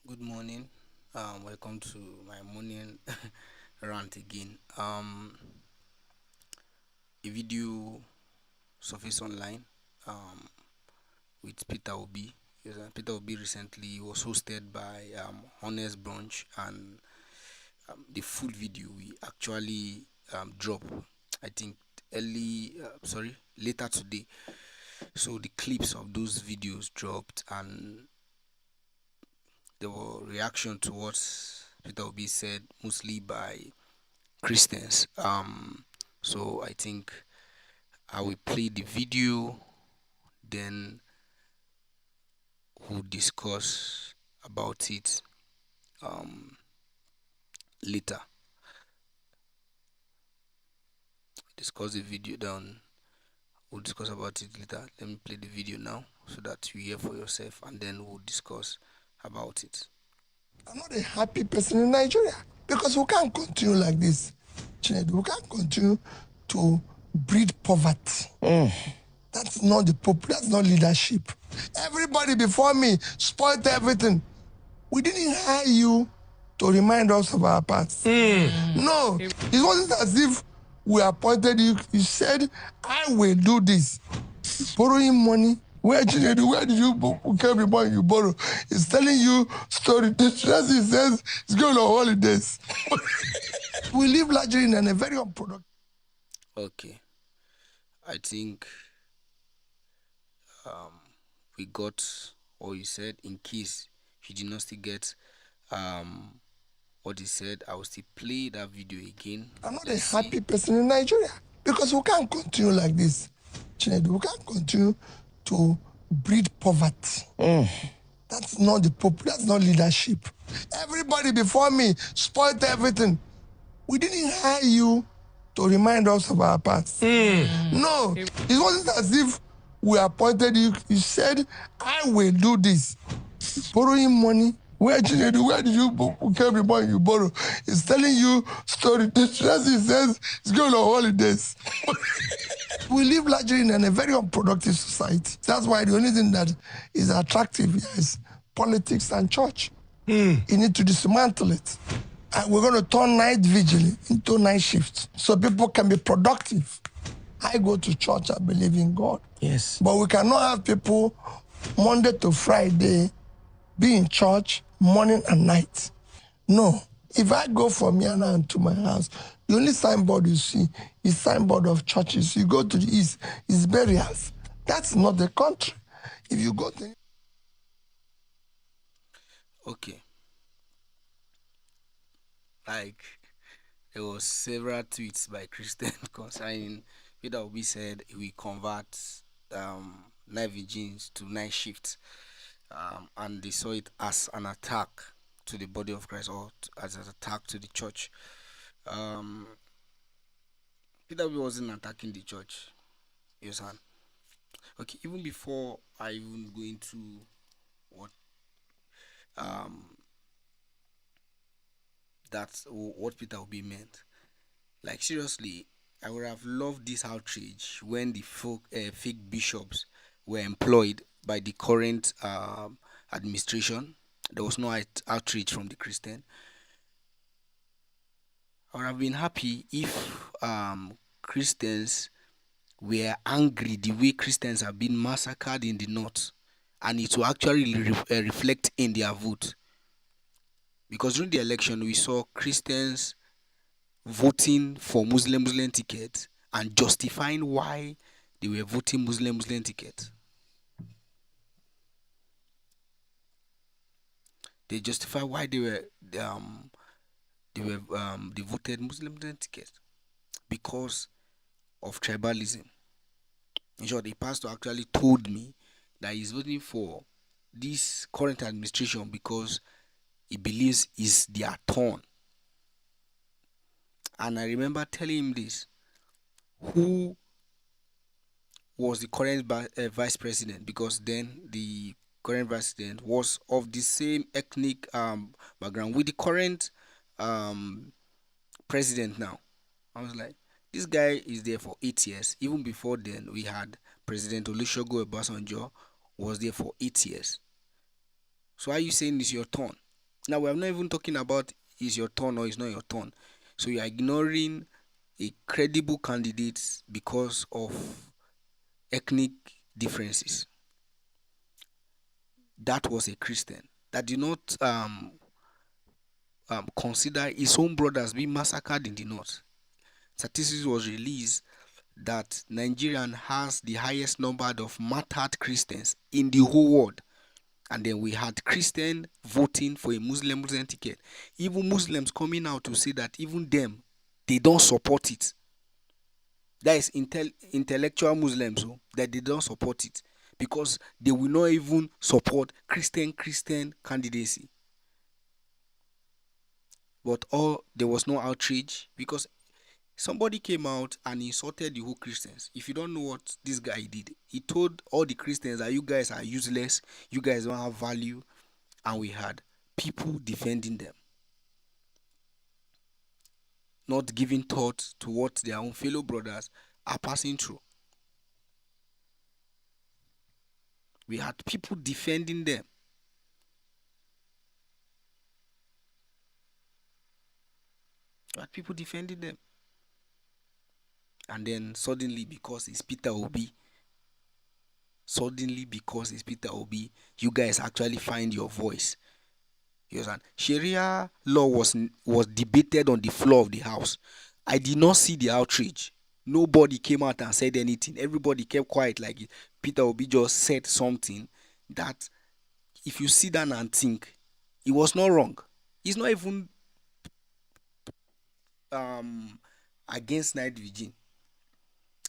Good morning. Welcome to my morning rant again. A video surfaced online with Peter Obi. Yes, Peter Obi recently was hosted by Honest Brunch, and the full video we actually drop. I think later today. So the clips of those videos dropped, and there were reaction to what Peter Obi said, mostly by Christians. So I think I will play the video, then we'll discuss about it um, later. Discuss the video down. We'll discuss about it later. Let me play the video now so that you hear for yourself, and then we'll discuss about it. I'm not a happy person in Nigeria because we can't continue like this. Chinedu, we can't continue to breed poverty. That's not that's not leadership. Everybody before me spoiled everything. We didn't hire you to remind us of our past. No, it wasn't as if we appointed you. You said, I will do this. Borrowing money. Where did you carry money you borrow? It's telling you story. The he says it's going on holidays. We live largely in a very unproductive. Okay, I think we got what you said. In case you did not still get what he said, I will still play that video again. I'm not a happy person in Nigeria because we can't continue like this. Chinedu, we can't continue to breed poverty. That's not that's not leadership. Everybody before me spoiled everything. We didn't hire you to remind us of our past. No, it wasn't as if we appointed you. You said, I will do this. Borrowing money. Where did you carry money you borrow? It's telling you story. The he says it's going on holidays. We live largely in a very unproductive society. That's why the only thing that is attractive here is politics and church. You need to dismantle it. And we're going to turn night vigil into night shift so people can be productive. I go to church, I believe in God. Yes. But we cannot have people Monday to Friday be in church morning and night. No. If I go from here now to my house, the only signboard you see is signboard of churches. You go to the east, it's burials. That's not the country. If you go to... Okay, like there was several tweets by Christian concerning Peter Obi said he will convert night vigils to night shifts, and they saw it as an attack to the body of Christ, or as an attack to the church. Um, Peter Obi wasn't attacking the church. Yes, sir. Okay, even before I even go into what um that's what Peter Obi meant. Like seriously, I would have loved this outrage when the fake bishops were employed by the current administration. There was no outreach from the Christian. I would have been happy if Christians were angry the way Christians have been massacred in the north, and it will actually reflect in their vote. Because during the election, we saw Christians voting for Muslim tickets and justifying why they were voting Muslim tickets. They justify why they voted Muslim tickets because of tribalism. In short, the pastor actually told me that he's voting for this current administration because he believes it's their turn. And I remember telling him this. Who was the current vice president? Because then the current vice president was of the same ethnic background with the current um, president now. I was like, this guy is there for 8 years. Even before then, we had President Olusegun Obasanjo was there for 8 years. So are you saying it's your turn? Now we are not even talking about is your turn or is not your turn. So you are ignoring a credible candidate because of ethnic differences. That was a Christian that did not consider his own brothers being massacred in the north. Statistics was released that Nigeria has the highest number of martyred Christians in the whole world. And then we had Christian voting for a Muslim ticket. Even Muslims coming out to say that even them, they don't support it. That is intellectual Muslims that they don't support it because they will not even support Christian candidacy. But all there was no outrage because somebody came out and insulted the whole Christians. If you don't know what this guy did, he told all the Christians that you guys are useless, you guys don't have value, and we had people defending them, not giving thought to what their own fellow brothers are passing through. We had people defending them. We had people defending them. And then suddenly because it's Peter Obi, you guys actually find your voice. You understand? Sharia law was debated on the floor of the house. I did not see the outrage. Nobody came out and said anything. Everybody kept quiet like Peter Obi just said something that if you sit down and think, it was not wrong. It's not even against night vigil.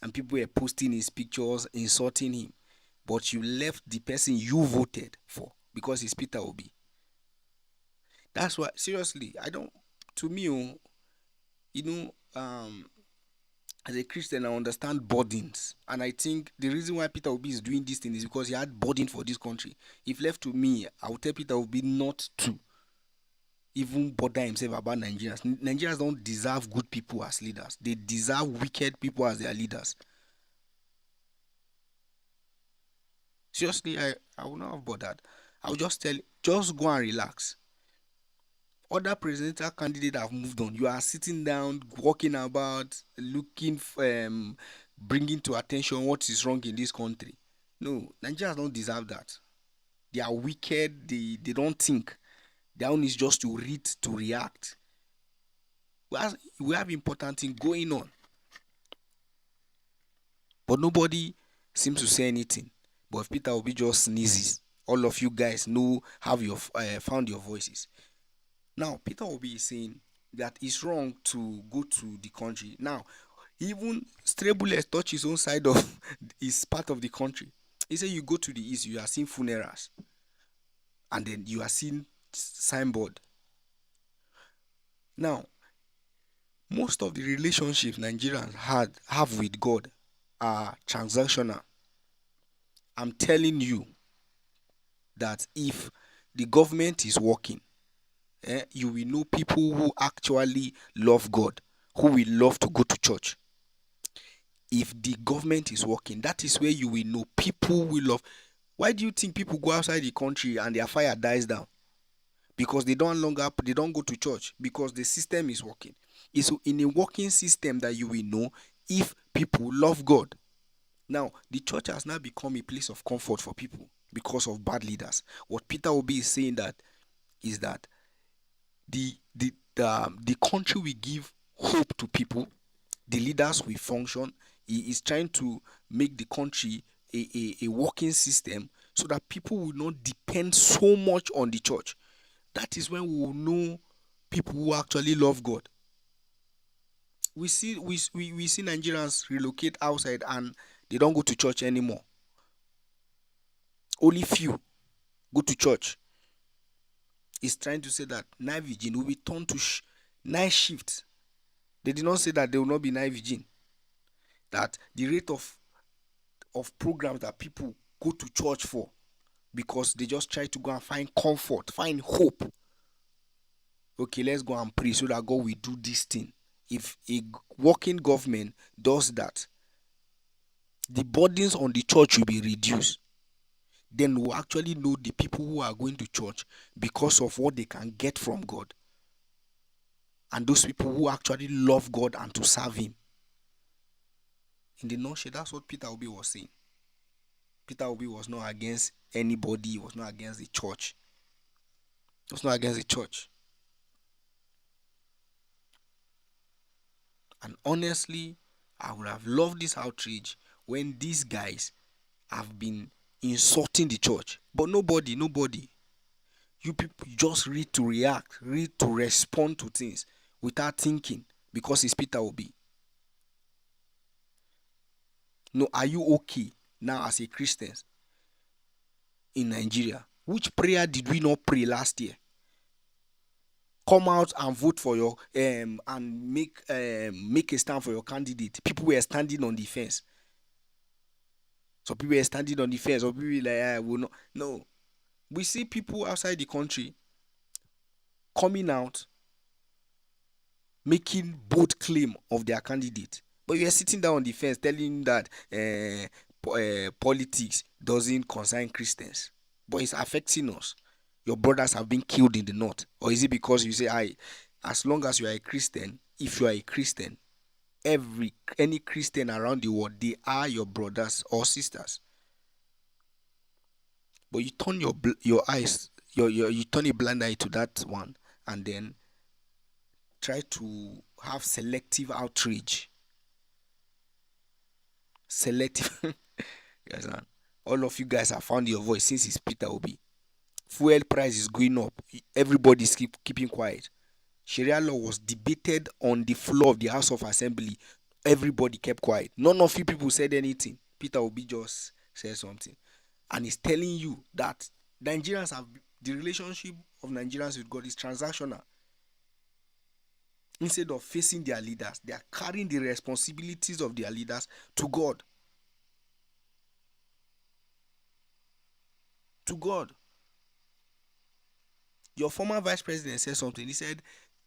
And people were posting his pictures, insulting him. But you left the person you voted for because it's Peter Obi. That's why, seriously, I don't, to me, you know, as a Christian, I understand burdens. And I think the reason why Peter Obi is doing this thing is because he had burden for this country. If left to me, I would tell Peter Obi not to even bother himself about Nigerians. Nigerians don't deserve good people as leaders. They deserve wicked people as their leaders. Seriously, I will not have bothered. I will just just go and relax. Other presidential candidates have moved on. You are sitting down, walking about, looking, bringing to attention what is wrong in this country. No, Nigerians don't deserve that. They are wicked. They don't think. Their own is just to read, to react. We have important things going on, but nobody seems to say anything. But if Peter Obi just sneezes, all of you guys know have your found your voices. Now Peter Obi is saying that it's wrong to go to the country. Now even stray bullets touch his own side of his part of the country. He said you go to the east, you are seeing funerals, and then you are seeing signboard. Now most of the relationships Nigerians have with God are transactional. I'm telling you that if the government is working, you will know people who actually love God, who will love to go to church. If the government is working, that is where you will know people will love. Why do you think people go outside the country and their fire dies down? Because they don't go to church because the system is working. It's in a working system that you will know if people love God. Now, the church has now become a place of comfort for people because of bad leaders. What Peter Obi is saying that is that the country will give hope to people, the leaders will function. He is trying to make the country a working system so that people will not depend so much on the church. That is when we will know people who actually love God. We see Nigerians relocate outside and they don't go to church anymore. Only few go to church. Is trying to say that night vigil will be turned to night shift. They did not say that there will not be night vigil. That the rate of programs that people go to church for because they just try to go and find comfort, find hope. Okay, let's go and pray so that God will do this thing. If a working government does that, the burdens on the church will be reduced. then we'll actually know the people who are going to church because of what they can get from God, and those people who actually love God and to serve Him. In the nutshell, that's what Peter Obi was saying. Peter Obi was not against anybody, he was not against the church. He was not against the church. And honestly, I would have loved this outrage when these guys have been insulting the church. But nobody, you people just read to react, read to respond to things without thinking because it's Peter Obi. No, are you okay now as a Christian in Nigeria? Which prayer did we not pray last year? Come out and vote for your and make a stand for your candidate. People were standing on the fence. So people were standing on the fence. Or people were like, I will not. No, we see people outside the country coming out making bold claim of their candidate, but you are sitting down on the fence telling that politics doesn't concern Christians, but it's affecting us. Your brothers have been killed in the north, or is it because you say, I, as long as you are a Christian, if you are a Christian, any Christian around the world, they are your brothers or sisters. But you turn your eyes, you turn a blind eye to that one, and then try to have selective outrage. Selective. Yes, man. All of you guys have found your voice since it's Peter Obi. Fuel price is going up. Everybody's keeping quiet. Sharia law was debated on the floor of the House of Assembly. Everybody kept quiet. None of you people said anything. Peter Obi just said something. And he's telling you that Nigerians have the relationship of Nigerians with God is transactional. Instead of facing their leaders, they are carrying the responsibilities of their leaders to God. To God. Your former vice president said something. He said,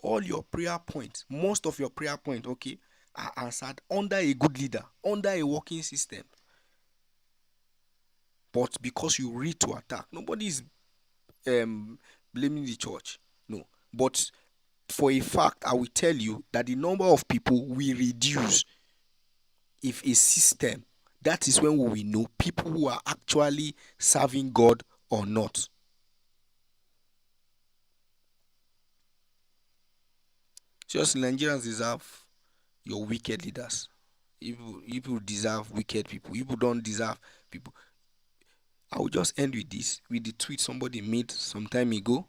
all your prayer points, most of your prayer points, okay, are answered under a good leader, under a working system. But because you read to attack, nobody is blaming the church. No. But for a fact, I will tell you that the number of people will reduce if a system, that is when we will know people who are actually serving God or not. Just Nigerians deserve your wicked leaders. You deserve wicked people. You don't deserve people. I will just end with this, with the tweet somebody made some time ago,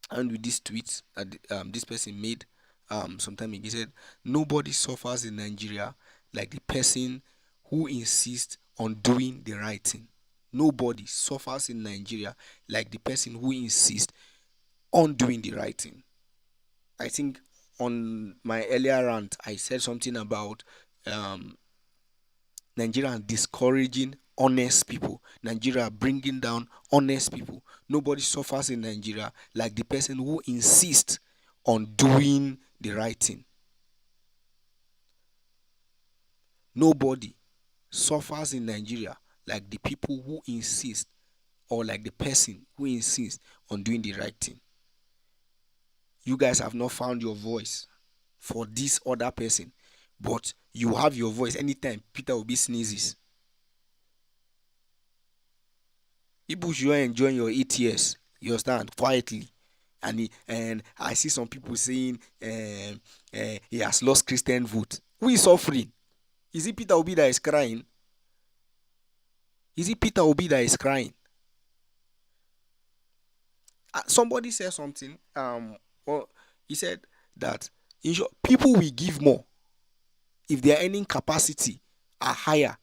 and with this tweet that this person made some time ago. He said, nobody suffers in Nigeria like the person who insists on doing the right thing. Nobody suffers in Nigeria like the person who insists on doing the right thing. I think on my earlier rant, I said something about Nigeria discouraging honest people. Nigeria bringing down honest people. Nobody suffers in Nigeria like the person who insists on doing the right thing. Nobody suffers in Nigeria like the people who insist, or like the person who insists on doing the right thing. You guys have not found your voice for this other person, but you have your voice anytime Peter Obi sneezes. People should enjoy your ETS, you understand, quietly. And I see some people saying he has lost Christian vote. Who is suffering? Is it Peter Obi that is crying? Is it Peter Obi that is crying? Somebody said something. Well, he said that in short, people will give more if their earning capacity are higher.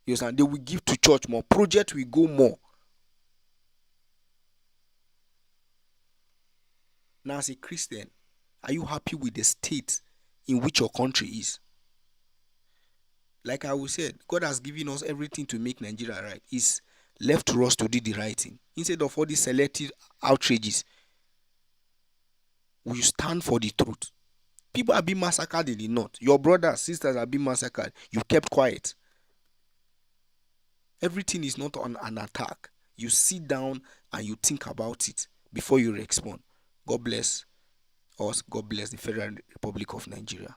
You understand? They will give to church more. Project will go more. Now, as a Christian, are you happy with the state in which your country is? Like I will said, God has given us everything to make Nigeria right. It's left to us to do the right thing. Instead of all these selective outrages, we stand for the truth. People are being massacred in the north. Your brothers, sisters are being massacred. You kept quiet. Everything is not on an attack. You sit down and you think about it before you respond. God bless us. God bless the Federal Republic of Nigeria.